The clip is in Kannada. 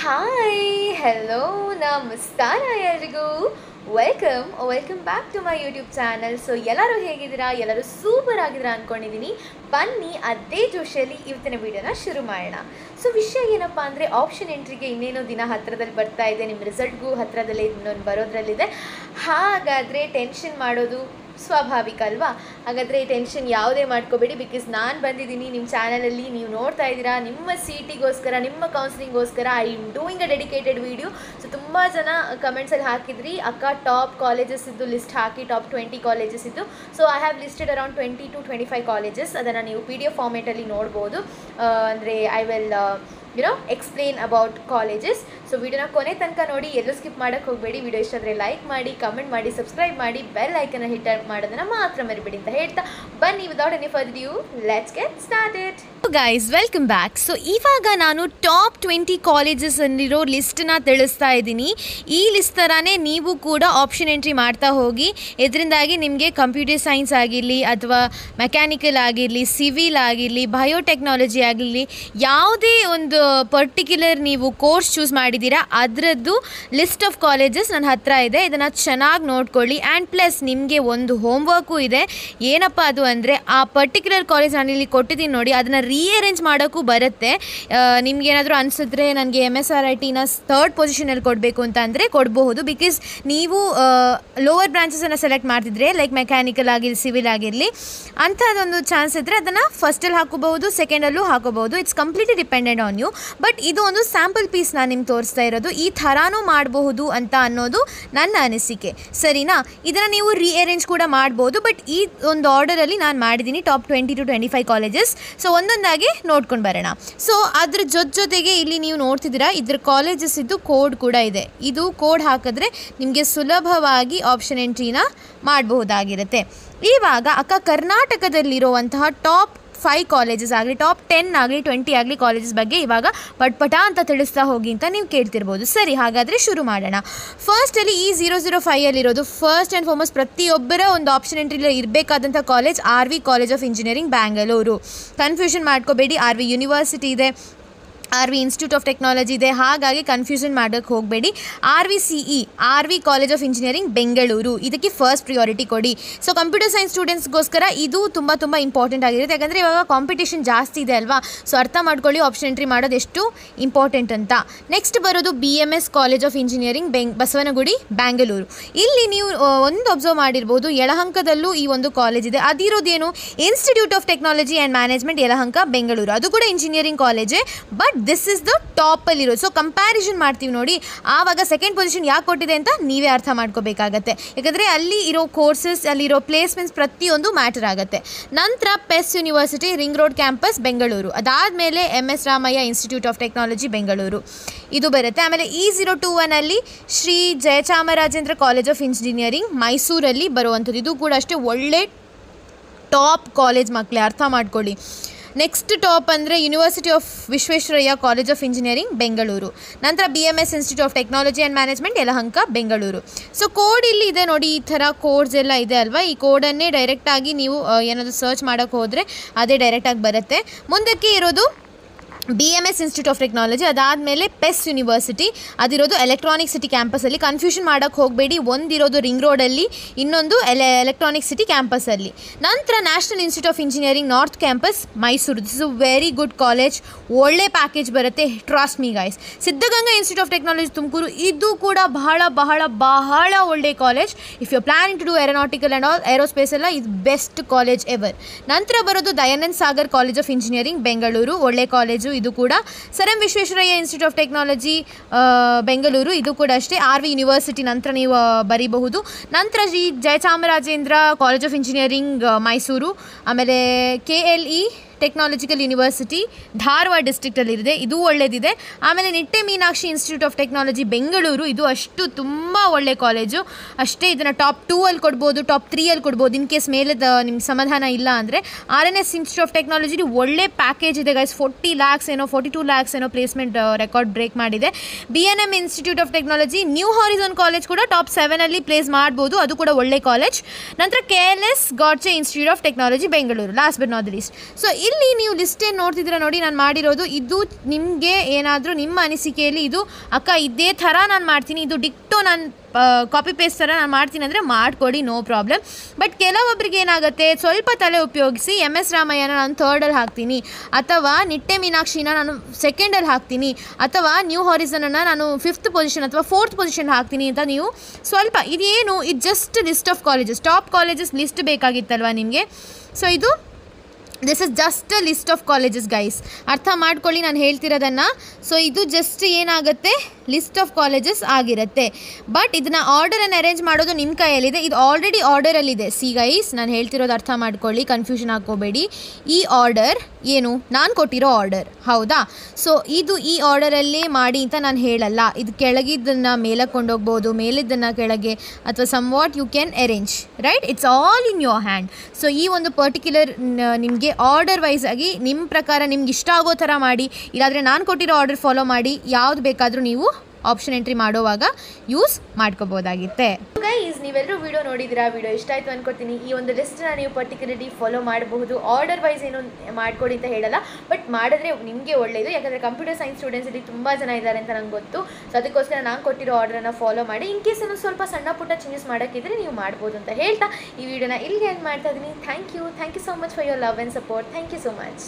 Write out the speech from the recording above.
ಹಾಯ್ ಹೆಲೋ ನಮಸ್ಕಾರ ಎಲ್ರಿಗೂ welcome back to my YouTube channel. So ಎಲ್ಲರೂ ಹೇಗಿದ್ದೀರಾ? ಎಲ್ಲರೂ ಸೂಪರ್ ಆಗಿದ್ದೀರಾ ಅಂದ್ಕೊಂಡಿದ್ದೀನಿ. ಬನ್ನಿ ಅದೇ ಜೋಶಲ್ಲಿ ಇವತ್ತಿನ ವಿಡಿಯೋನ ಶುರು ಮಾಡೋಣ. ಸೊ ವಿಷಯ ಏನಪ್ಪ ಅಂದರೆ, ಆಪ್ಷನ್ ಎಂಟ್ರಿಗೆ ಇನ್ನೇನೋ ದಿನ ಹತ್ತಿರದಲ್ಲಿ ಬರ್ತಾ ಇದೆ, ನಿಮ್ಮ ರಿಸಲ್ಟ್ಗೂ ಹತ್ತಿರದಲ್ಲೇ ಇನ್ನೊಂದು ಬರೋದ್ರಲ್ಲಿದೆ. ಹಾಗಾದರೆ ಟೆನ್ಷನ್ ಮಾಡೋದು ಸ್ವಾಭಾವಿಕ ಅಲ್ವಾ? ಹಾಗಾದರೆ ಟೆನ್ಷನ್ ಯಾವುದೇ ಮಾಡ್ಕೋಬೇಡಿ, ಬಿಕಾಸ್ ನಾನು ಬಂದಿದ್ದೀನಿ ನಿಮ್ಮ ಚಾನಲಲ್ಲಿ. ನೀವು ನೋಡ್ತಾ ಇದ್ದೀರಾ ನಿಮ್ಮ CET-ಗೋಸ್ಕರ, ನಿಮ್ಮ ಕೌನ್ಸಿಲಿಂಗ್ಗೋಸ್ಕರ I am doing a dedicated video. So ತುಂಬ ಜನ ಕಮೆಂಟ್ಸಲ್ಲಿ ಹಾಕಿದ್ರಿ, ಅಕ್ಕ ಟಾಪ್ ಕಾಲೇಜಸ್ ಇದ್ದು ಲಿಸ್ಟ್ ಹಾಕಿ, ಟಾಪ್ 20 ಕಾಲೇಜಸ್ ಇದ್ದು. So I have listed around 20 to 25 colleges. ಅದನ್ನು ನೀವು PDF ಫಾರ್ಮೇಟಲ್ಲಿ ನೋಡ್ಬೋದು. ಅಂದರೆ I will explain about colleges. So ವಿಡಿಯೋನ ಕೊನೆ ತನಕ ನೋಡಿ, ಎಲ್ಲೂ ಸ್ಕಿಪ್ ಮಾಡೋಕ್ಕೆ ಹೋಗಬೇಡಿ. ವಿಡಿಯೋ ಇಷ್ಟ ಆದರೆ ಲೈಕ್ ಮಾಡಿ, ಕಮೆಂಟ್ ಮಾಡಿ, ಸಬ್ಸ್ಕ್ರೈಬ್ ಮಾಡಿ, ಬೆಲ್ ಐಕನ್ನ ಹಿಟ್ ಮಾಡೋದನ್ನು ಮಾತ್ರ ಮರಿಬೇಡಿ ಅಂತ ಹೇಳ್ತಾ ಬನ್ನಿ, without any further due let's get started. Guys welcome back. So ಇವಾಗ ನಾನು ಟಾಪ್ 20 ಕಾಲೇಜಸ್ ಅಲ್ಲಿರೋ ಲಿಸ್ಟನ್ನ ತಿಳಿಸ್ತಾ ಇದ್ದೀನಿ. ಈ ಲಿಸ್ಟ್ ಥರನೇ ನೀವು ಕೂಡ ಆಪ್ಷನ್ ಎಂಟ್ರಿ ಮಾಡ್ತಾ ಹೋಗಿ. ಇದರಿಂದಾಗಿ ನಿಮಗೆ ಕಂಪ್ಯೂಟರ್ ಸೈನ್ಸ್ ಆಗಿರಲಿ, ಅಥವಾ ಮೆಕ್ಯಾನಿಕಲ್ ಆಗಿರಲಿ, ಸಿವಿಲ್ ಆಗಿರಲಿ, ಬಯೋಟೆಕ್ನಾಲಜಿ ಆಗಿರಲಿ, ಯಾವುದೇ ಒಂದು ಪರ್ಟಿಕ್ಯುಲರ್ ನೀವು ಕೋರ್ಸ್ ಚೂಸ್ ಮಾಡಿದ್ದೀರಾ ಅದರದ್ದು ಲಿಸ್ಟ್ ಆಫ್ ಕಾಲೇಜಸ್ ನನ್ನ ಹತ್ರ ಇದೆ. ಇದನ್ನು ಚೆನ್ನಾಗಿ ನೋಡ್ಕೊಳ್ಳಿ. ಆ್ಯಂಡ್ ಪ್ಲಸ್ ನಿಮಗೆ ಒಂದು ಹೋಮ್ವರ್ಕು ಇದೆ. ಏನಪ್ಪ ಅದು ಅಂದರೆ, ಆ ಪರ್ಟಿಕ್ಯುಲರ್ ಕಾಲೇಜ್ ನಾನು ಇಲ್ಲಿ ಕೊಟ್ಟಿದ್ದೀನಿ ನೋಡಿ, ಅದನ್ನು ರೀಅರೇಂಜ್ ಮಾಡೋಕ್ಕೂ ಬರುತ್ತೆ. ನಿಮ್ಗೇನಾದರೂ ಅನಿಸಿದ್ರೆ ನನಗೆ MSRITನ 3rd ಪೊಸಿಷನಲ್ಲಿ ಕೊಡಬೇಕು ಅಂತ ಅಂದರೆ ಕೊಡಬಹುದು. ಬಿಕಾಸ್ ನೀವು ಲೋವರ್ ಬ್ರಾಂಚಸನ್ನು ಸೆಲೆಕ್ಟ್ ಮಾಡ್ತಿದ್ರೆ, ಲೈಕ್ ಮೆಕ್ಯಾನಿಕಲ್ ಆಗಿರಲಿ, ಸಿವಿಲ್ ಆಗಿರಲಿ, ಅಂಥದ್ದೊಂದು ಚಾನ್ಸ್ ಇದ್ದರೆ ಅದನ್ನು ಫಸ್ಟಲ್ಲಿ ಹಾಕೋಬಹುದು, ಸೆಕೆಂಡಲ್ಲೂ ಹಾಕೋಬಹುದು. It's completely dependent on you. But ಇದು ಒಂದು ಸ್ಯಾಂಪಲ್ ಪೀಸ್ ನಾನು ನಿಮ್ಗೆ ತೋರಿಸ್ತಾ ಇರೋದು. ಈ ಥರನೂ ಮಾಡಬಹುದು ಅಂತ ಅನ್ನೋದು ನನ್ನ ಅನಿಸಿಕೆ, ಸರಿನಾ? ಇದನ್ನು ನೀವು ರೀಅರೇಂಜ್ ಕೂಡ ಮಾಡ್ಬೋದು. ಬಟ್ ಈ ಒಂದು ಆರ್ಡರಲ್ಲಿ ನಾನು ಮಾಡಿದ್ದೀನಿ ಟಾಪ್ 20 to 25 ಕಾಲೇಜಸ್. ಸೊ ಒಂದೊಂದಾಗಿ ನೋಡ್ಕೊಂಡು ಬರೋಣ. ಸೊ ಅದ್ರ ಜೊತೆಗೆ ಇಲ್ಲಿ ನೀವು ನೋಡ್ತಿದ್ದೀರಾ, ಇದ್ರ ಕಾಲೇಜಸ್ ಇದ್ದು ಕೋಡ್ ಕೂಡ ಇದೆ. ಇದು ಕೋಡ್ ಹಾಕಿದ್ರೆ ನಿಮಗೆ ಸುಲಭವಾಗಿ ಆಪ್ಷನ್ ಎಂಟ್ರಿನ ಮಾಡಬಹುದಾಗಿರುತ್ತೆ. ಇವಾಗ ಅಕ್ಕ ಕರ್ನಾಟಕದಲ್ಲಿರುವಂತಹ ಟಾಪ್ 5 ಕಾಲೇಜಸ್ ಆಗಲಿ, ಟಾಪ್ 10 ಆಗಲಿ, 20 ಆಗಲಿ ಕಾಲೇಜಸ್ ಬಗ್ಗೆ ಇವಾಗ ಪಟ್ಪಟ ಅಂತ ತಿಳಿಸ್ತಾ ಹೋಗಿ ಅಂತ ನೀವು ಕೇಳ್ತಿರ್ಬೋದು. ಸರಿ, ಹಾಗಾದರೆ ಶುರು ಮಾಡೋಣ. ಫಸ್ಟಲ್ಲಿ ಈ 005ಅಲ್ಲಿರೋದು ಫಸ್ಟ್ ಆ್ಯಂಡ್ ಫಾರ್ಮೋಸ್ಟ್ ಪ್ರತಿಯೊಬ್ಬರ ಒಂದು ಆಪ್ಷನ್ ಎಂಟ್ರಿಲಿ ಇರಬೇಕಾದಂಥ college RV college of engineering Bangalore. Confusion ಮಾಡ್ಕೋಬೇಡಿ, RV ಯೂನಿವರ್ಸಿಟಿ ಇದೆ, RV ಇನ್ಸ್ಟಿಟ್ಯೂಟ್ ಆಫ್ ಟೆಕ್ನಾಲಜಿ ಇದೆ. ಹಾಗಾಗಿ ಕನ್ಫ್ಯೂಷನ್ ಮಾಡೋಕ್ಕೆ ಹೋಗಬೇಡಿ. RVCE RV college of engineering Bengaluru, ಇದಕ್ಕೆ ಫಸ್ಟ್ ಪ್ರಿಯಾರಿಟಿ ಕೊಡಿ. ಸೊ ಕಂಪ್ಯೂಟರ್ ಸೈನ್ಸ್ ಸ್ಟೂಡೆಂಟ್ಸ್ಗೋಸ್ಕರ ಇದು ತುಂಬ ಇಂಪಾರ್ಟೆಂಟ್ ಆಗಿರುತ್ತೆ. ಯಾಕಂದರೆ ಇವಾಗ ಕಾಂಪಿಟೇಷನ್ ಜಾಸ್ತಿ ಇದೆ ಅಲ್ವಾ? ಸೊ ಅರ್ಥ ಮಾಡ್ಕೊಳ್ಳಿ ಆಪ್ಷನ್ ಎಂಟ್ರಿ ಮಾಡೋದು ಎಷ್ಟು ಇಂಪಾರ್ಟೆಂಟ್ ಅಂತ. ನೆಕ್ಸ್ಟ್ ಬರೋದು BMS college of engineering Basavanagudi ಬ್ಯಾಂಗಲೂರು. ಇಲ್ಲಿ ನೀವು ಒಂದು ಅಬ್ಸರ್ವ್ ಮಾಡಿರ್ಬೋದು, ಯಲಹಂಕದಲ್ಲೂ ಈ ಒಂದು ಕಾಲೇಜ್ ಇದೆ. ಅದಿರೋದೇನು, institute of technology and management Yelahanka Bengaluru. ಅದು ಕೂಡ ಇಂಜಿನಿಯರಿಂಗ್ ಕಾಲೇಜೇ, ಬಟ್ ದಿಸ್ ಇಸ್ ದ ಟಾಪಲ್ಲಿರೋದು. ಸೊ ಕಂಪ್ಯಾರಿಸನ್ ಮಾಡ್ತೀವಿ ನೋಡಿ, ಆವಾಗ ಸೆಕೆಂಡ್ ಪೊಸಿಷನ್ ಯಾಕೆ ಕೊಟ್ಟಿದೆ ಅಂತ ನೀವೇ ಅರ್ಥ ಮಾಡ್ಕೋಬೇಕಾಗತ್ತೆ. ಯಾಕಂದರೆ ಅಲ್ಲಿ ಇರೋ ಕೋರ್ಸಸ್, ಅಲ್ಲಿರೋ ಪ್ಲೇಸ್ಮೆಂಟ್ಸ್ ಪ್ರತಿಯೊಂದು ಮ್ಯಾಟರ್ ಆಗುತ್ತೆ. ನಂತರ PES university ring road campus Bengaluru. ಅದಾದಮೇಲೆ MS Ramaiah institute of technology Bengaluru ಇದು ಬರುತ್ತೆ. ಆಮೇಲೆ E021ಅಲ್ಲಿ Shri Jayachamarajendra college of engineering ಮೈಸೂರಲ್ಲಿ ಬರುವಂಥದ್ದು. ಇದು ಕೂಡ ಅಷ್ಟೇ ಒಳ್ಳೆ ಟಾಪ್ ಕಾಲೇಜ್ ಮಕ್ಕಳೇ, ಅರ್ಥ ಮಾಡ್ಕೊಳ್ಳಿ. ನೆಕ್ಸ್ಟ್ ಟಾಪ್ ಅಂದರೆ university of Visvesvaraya college of engineering Bengaluru. ನಂತರ BMS institute of technology and management Yelahanka Bengaluru. So code ಇಲ್ಲಿ ಇದೆ ನೋಡಿ, ಈ ಥರ ಕೋಡ್ಸ್ ಎಲ್ಲ ಇದೆ ಅಲ್ವಾ? ಈ ಕೋಡನ್ನೇ ಡೈರೆಕ್ಟಾಗಿ ನೀವು ಏನಾದರೂ ಸರ್ಚ್ ಮಾಡೋಕ್ಕೆ ಹೋದರೆ ಅದೇ ಡೈರೆಕ್ಟಾಗಿ ಬರುತ್ತೆ. ಮುಂದಕ್ಕೆ ಇರೋದು BMS ಇನ್ಸ್ಟಿಟ್ಯೂಟ್ ಆಫ್ ಟೆಕ್ನಾಲಜಿ, ಅದಾದಮೇಲೆ PES ಯೂನಿವರ್ಸಿಟಿ, ಅದಿರೋದು ಎಲೆಕ್ಟ್ರಾನಿಕ್ ಸಿಟಿ ಕ್ಯಾಂಪಸಲ್ಲಿ. ಕನ್ಫ್ಯೂಷನ್ ಮಾಡೋಕ್ಕೆ ಹೋಗಬೇಡಿ, ಒಂದಿರೋದು ರಿಂಗ್ ರೋಡಲ್ಲಿ, ಇನ್ನೊಂದು ಎಲೆಕ್ಟ್ರಾನಿಕ್ ಸಿಟಿ ಕ್ಯಾಂಪಸಲ್ಲಿ. ನಂತರ national institute of engineering north campus Mysuru. This is a very good college, ಒಳ್ಳೆ ಪ್ಯಾಕೇಜ್ ಬರುತ್ತೆ, trust me guys. Siddaganga institute of technology Tumakuru, ಇದು ಕೂಡ ಬಹಳ ಒಳ್ಳೆ college. If you planning to do aeronautical and all, aerospace ಎಲ್ಲ ಇದು ಬೆಸ್ಟ್ ಕಾಲೇಜ್ ಎವರ್. ನಂತರ ಬರೋದು Dayanand Sagar college of engineering Bengaluru, ಒಳ್ಳೆ ಕಾಲೇಜು ಇದು ಕೂಡ. Sir M Visvesvaraya institute of technology Bengaluru, ಇದು ಕೂಡ ಅಷ್ಟೇ. RV ಯೂನಿವರ್ಸಿಟಿ ನಂತರ ನೀವು ಬರೀಬಹುದು. ನಂತರ Shri Jayachamarajendra college of engineering Mysuru, ಆಮೇಲೆ KLE ಟೆಕ್ನಾಲಜಿಕಲ್ ಯೂನಿವರ್ಸಿಟಿ ಧಾರವಾಡ ಡಿಸ್ಟ್ರಿಕ್ಟಲ್ಲಿದೆ, ಇದು ಒಳ್ಳೆಯದಿದೆ. ಆಮೇಲೆ Nitte Meenakshi institute of technology Bengaluru, ಇದು ಅಷ್ಟು ತುಂಬ ಒಳ್ಳೆ ಕಾಲೇಜು ಅಷ್ಟೇ. ಇದನ್ನು ಟಾಪ್ 2ಅಲ್ಲಿ ಕೊಡ್ಬೋದು, ಟಾಪ್ 3ಅಲ್ಲಿ ಕೊಡ್ಬೋದು. ಇನ್ ಕೇಸ್ ಮೇಲೆ ನಿಮ್ಗೆ ಸಮಾಧಾನ ಇಲ್ಲ ಅಂದರೆ RNS ಇನ್ಸ್ಟಿಟ್ಯೂಟ್ ಆಫ್ ಟೆಕ್ನಾಲಜಿ ಒಳ್ಳೆ ಪ್ಯಾಕೇಜ್ ಇದೆ ಗೈಸ್. 40 lakhs ಏನೋ 42 lakhs ಏನೋ ಪ್ಲೇಸ್ಮೆಂಟ್ ರೆಕಾರ್ಡ್ ಬ್ರೇಕ್ ಮಾಡಿದೆ. BNM institute of technology new horizon college ಕೂಡ ಟಾಪ್ 7ಅಲ್ಲಿ ಪ್ಲೇಸ್ ಮಾಡ್ಬೋದು, ಅದು ಕೂಡ ಒಳ್ಳೆ ಕಾಲೇಜ್. ನಂತರ KLS Godse institute of technology Bengaluru, last but not the least. So ಇಲ್ಲಿ ನೀವು ಲಿಸ್ಟ್ ಏನು ನೋಡ್ತಿದ್ದೀರಾ ನೋಡಿ, ನಾನು ಮಾಡಿರೋದು ಇದು ನಿಮಗೆ ಏನಾದರೂ ನಿಮ್ಮ ಅನಿಸಿಕೆಯಲ್ಲಿ ಇದು ಅಕ್ಕ ಇದೇ ಥರ ನಾನು ಮಾಡ್ತೀನಿ, ಇದು ಡಿಕ್ಟೋ ನಾನು ಕಾಪಿ ಪೇಸ್ಟ್ ಥರ ನಾನು ಮಾಡ್ತೀನಿ ಅಂದರೆ ಮಾಡಿಕೊಡಿ, ನೋ ಪ್ರಾಬ್ಲಮ್. ಬಟ್ ಕೆಲವೊಬ್ರಿಗೆ ಏನಾಗುತ್ತೆ, ಸ್ವಲ್ಪ ತಲೆ ಉಪಯೋಗಿಸಿ MS ರಾಮಯ್ಯನ ನಾನು 3ರಲ್ಲಿ ಹಾಕ್ತೀನಿ, ಅಥವಾ ನಿಟ್ಟೆ ಮೀನಾಕ್ಷಿನ ನಾನು 2ರಲ್ಲಿ ಹಾಕ್ತೀನಿ, ಅಥವಾ ನ್ಯೂ ಹಾರಿಸನನ್ನು ನಾನು 5th ಪೊಸಿಷನ್ ಅಥವಾ 4th ಪೊಸಿಷನ್ ಹಾಕ್ತೀನಿ ಅಂತ ನೀವು ಸ್ವಲ್ಪ ಇದೇನು ಇದು just list of colleges, top colleges list ಬೇಕಾಗಿತ್ತಲ್ವ ನಿಮಗೆ. ಸೊ ಇದು this is just a list of colleges guys, ಅರ್ಥ ಮಾಡ್ಕೊಳ್ಳಿ ನಾನು ಹೇಳ್ತಿರೋದನ್ನು. ಸೊ ಇದು ಜಸ್ಟ್ ಏನಾಗುತ್ತೆ, ಲಿಸ್ಟ್ ಆಫ್ ಕಾಲೇಜಸ್ ಆಗಿರುತ್ತೆ. ಬಟ್ ಇದನ್ನು ಆರ್ಡರನ್ನು ಅರೇಂಜ್ ಮಾಡೋದು ನಿಮ್ಮ ಕೈಯಲ್ಲಿದೆ, ಇದು ಆಲ್ರೆಡಿ ಆರ್ಡರಲ್ಲಿದೆ. ಸಿ ಗೈಸ್, ನಾನು ಹೇಳ್ತಿರೋದು ಅರ್ಥ ಮಾಡ್ಕೊಳ್ಳಿ, ಕನ್ಫ್ಯೂಷನ್ ಹಾಕ್ಕೋಬೇಡಿ. ಈ ಆರ್ಡರ್ ಏನು ನಾನು ಕೊಟ್ಟಿರೋ ಆರ್ಡರ್, ಹೌದಾ? ಸೊ ಇದು ಈ ಆರ್ಡರಲ್ಲೇ ಮಾಡಿ ಅಂತ ನಾನು ಹೇಳಲ್ಲ. ಇದು ಕೆಳಗಿದ್ದನ್ನು ಮೇಲಕ್ಕೆ ಕೊಂಡೋಗ್ಬೋದು, ಮೇಲಿದ್ದನ್ನು ಕೆಳಗೆ, ಅಥವಾ somewhat you can arrange, right? It's all in your hand. So ಈ ಒಂದು ಪರ್ಟಿಕ್ಯುಲರ್ ನಿಮಗೆ ಆರ್ಡರ್ ವೈಸ್ ಆಗಿ ನಿಮ್ಮ ಪ್ರಕಾರ ನಿಮ್ಗೆ ಇಷ್ಟ ಆಗೋ ಥರ ಮಾಡಿ, ಇಲ್ಲಾಂದರೆ ನಾನು ಕೊಟ್ಟಿರೋ ಆರ್ಡರ್ ಫಾಲೋ ಮಾಡಿ, ಯಾವುದು ಬೇಕಾದರೂ ನೀವು ಆಪ್ಷನ್ ಎಂಟ್ರಿ ಮಾಡೋವಾಗ ಯೂಸ್ ಮಾಡ್ಕೋಬೋದಾಗಿತ್ತೆ. ಗೈಸ್, ನೀವೆಲ್ಲರೂ ವಿಡಿಯೋ ನೋಡಿದಿರಾ, ವಿಡಿಯೋ ಇಷ್ಟ ಆಯಿತು ಅನ್ಕೋತೀನಿ. ಈ ಒಂದು ಲಿಸ್ಟನ್ನ ನೀವು ಪರ್ಟಿಕ್ಯುಲರ್ಲಿ ಫಾಲೋ ಮಾಡಬಹುದು. ಆರ್ಡರ್ ವೈಸ್ ಏನು ಮಾಡ್ಕೊಡಿ ಅಂತ ಹೇಳಲ್ಲ, ಬಟ್ ಮಾಡಿದ್ರೆ ನಿಮಗೆ ಒಳ್ಳೆಯದು. ಯಾಕಂದರೆ ಕಂಪ್ಯೂಟರ್ ಸೈನ್ಸ್ ಸ್ಟೂಡೆಂಟ್ಸಲ್ಲಿ ತುಂಬ ಜನ ಇದ್ದಾರೆ ಅಂತ ನಂಗೆ ಗೊತ್ತು. ಸೊ ಅದಕ್ಕೋಸ್ಕರ ನಾನು ಕೊಟ್ಟಿರೋ ಆರ್ಡರನ್ನು ಫಾಲೋ ಮಾಡಿ. ಇನ್ ಕೇಸ್ ಏನೋ ಸ್ವಲ್ಪ ಸಣ್ಣ ಪುಟ್ಟ ಚೇಂಜಸ್ ಮಾಡೋಕ್ಕಿದ್ರೆ ನೀವು ಮಾಡ್ಬೋದು ಅಂತ ಹೇಳ್ತಾ ಈ ವಿಡಿಯೋನ ಇಲ್ಲಿಗೆ ಎಂಡ್ ಮಾಡ್ತಾ ಇದ್ದೀನಿ. Thank you so much for your love and support. Thank you so much.